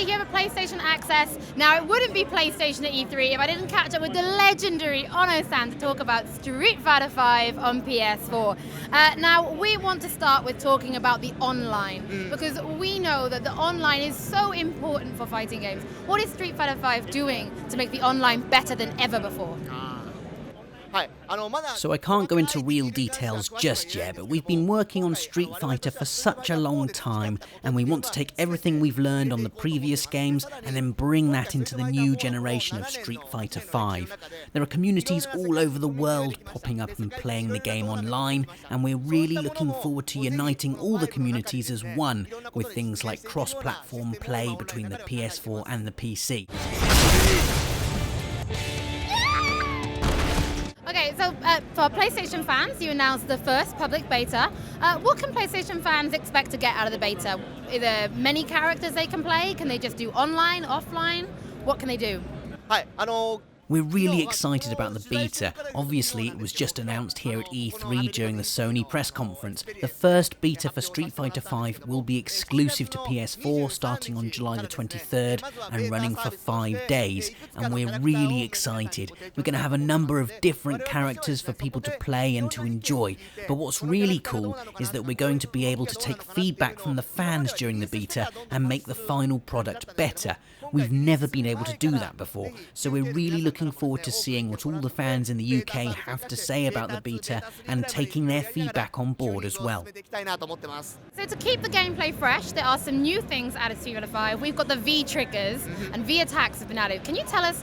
Hollie, you have a PlayStation Access. Now, it wouldn't be PlayStation at E3 if I didn't catch up with the legendary Ono-san to talk about Street Fighter V on PS4. Now, we want to start with talking about the online, because we know that the online is so important for fighting games. What is Street Fighter V doing to make the online better than ever before? So I can't go into real details just yet, but we've been working on Street Fighter for such a long time, and we want to take everything we've learned on the previous games and then bring that into the new generation of Street Fighter V. There are communities all over the world popping up and playing the game online, and we're really looking forward to uniting all the communities as one, with things like cross-platform play between the PS4 and the PC. Okay, so for PlayStation fans, you announced the first public beta. What can PlayStation fans expect to get out of the beta? Are there many characters they can play? Can they just do online, offline? What can they do? We're really excited about the beta. Obviously, it was just announced here at E3 during the Sony press conference. The first beta for Street Fighter V will be exclusive to PS4 starting on July the 23rd and running for 5 days. And we're really excited. We're going to have a number of different characters for people to play and to enjoy. But what's really cool is that we're going to be able to take feedback from the fans during the beta and make the final product better. We've never been able to do that before, so we're really looking forward to seeing what all the fans in the UK have to say about the beta and taking their feedback on board as well. So to keep the gameplay fresh, there are some new things added to Street Fighter V. We've got the V triggers and V attacks have been added. Can you tell us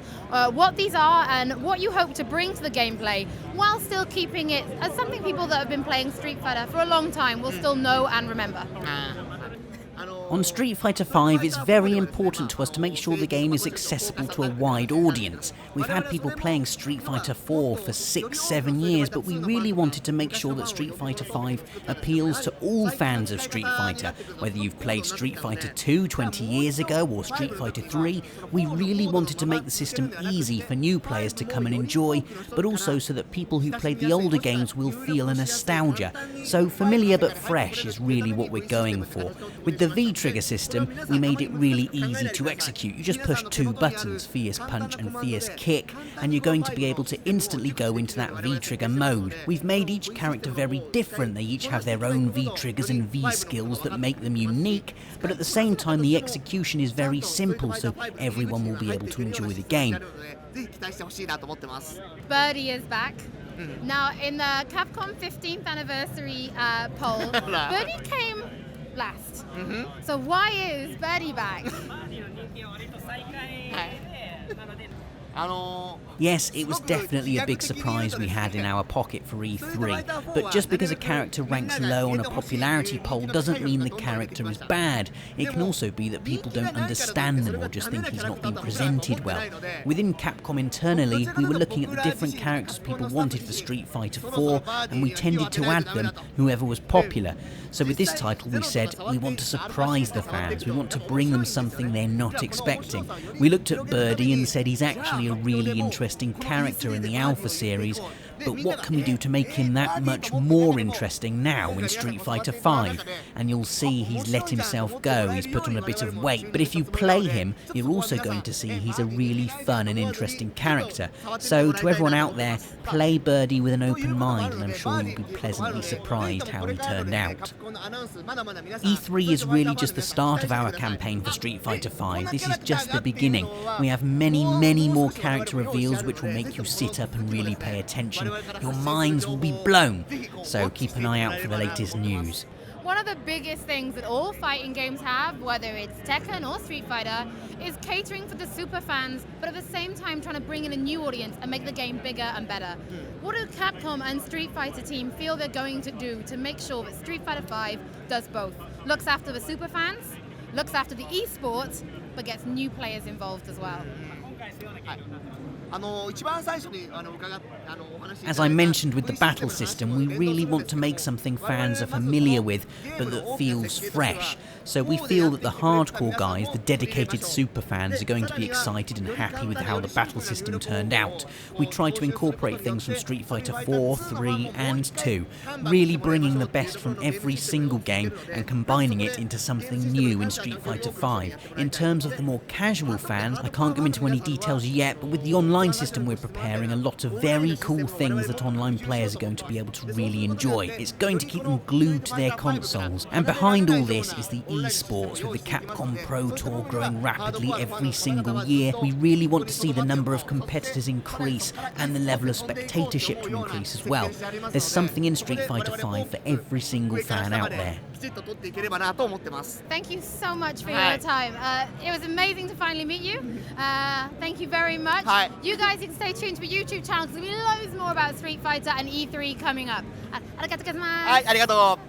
what these are and what you hope to bring to the gameplay while still keeping it as something people that have been playing Street Fighter for a long time will still know and remember? On Street Fighter V, it's very important to us to make sure the game is accessible to a wide audience. We've had people playing Street Fighter 4 for 6-7 years, but we really wanted to make sure that Street Fighter V appeals to all fans of Street Fighter. Whether you've played Street Fighter 2 20 years ago or Street Fighter 3, we really wanted to make the system easy for new players to come and enjoy, but also so that people who played the older games will feel a nostalgia. So familiar but fresh is really what we're going for. With the V trigger system, we made it really easy to execute. You just push 2 buttons, Fierce Punch and Fierce Kick, and you're going to be able to instantly go into that V-trigger mode. We've made each character very different. They each have their own V-triggers and V-skills that make them unique, but at the same time the execution is very simple, so everyone will be able to enjoy the game. Birdie is back. Now, in the Capcom 15th anniversary poll, Birdie came last. So why is Birdie back? Yes, it was definitely a big surprise we had in our pocket for E3, but just because a character ranks low on a popularity poll doesn't mean the character is bad. It can also be that people don't understand them or just think he's not been presented well. Within Capcom internally, we were looking at the different characters people wanted for Street Fighter 4, and we tended to add them, whoever was popular. So with this title we said, we want to surprise the fans, we want to bring them something they're not expecting. We looked at Birdie and said he's actually a really interesting character in the Alpha series, but what can we do to make him that much more interesting now in Street Fighter V? And you'll see he's let himself go, he's put on a bit of weight, but if you play him, you're also going to see he's a really fun and interesting character. So to everyone out there, play Birdie with an open mind, and I'm sure you'll be pleasantly surprised how he turned out. E3 is really just the start of our campaign for Street Fighter V. This is just the beginning. We have many more character reveals which will make you sit up and really pay attention. Your minds will be blown. So keep an eye out for the latest news. One of the biggest things that all fighting games have, whether it's Tekken or Street Fighter, is catering for the super fans, but at the same time trying to bring in a new audience and make the game bigger and better. What do Capcom and Street Fighter team feel they're going to do to make sure that Street Fighter V does both? Looks after the super fans, looks after the esports, but gets new players involved as well. As I mentioned with the battle system, we really want to make something fans are familiar with, but that feels fresh. So we feel that the hardcore guys, the dedicated super fans, are going to be excited and happy with how the battle system turned out. We tried to incorporate things from Street Fighter 4, 3 and 2, really bringing the best from every single game and combining it into something new in Street Fighter 5. In terms of the more casual fans, I can't go into any details yet, but with the online system we're preparing a lot of very cool things that online players are going to be able to really enjoy. It's going to keep them glued to their consoles. And behind all this is the esports, with the Capcom Pro Tour growing rapidly every single year. We really want to see the number of competitors increase and the level of spectatorship to increase as well. There's something in Street Fighter 5 for every single fan out there. Thank you so much for your time. It was amazing to finally meet you. Thank you very much. You guys can stay tuned to my YouTube channel because there'll be loads more about Street Fighter and E3 coming up. ありがとうございます。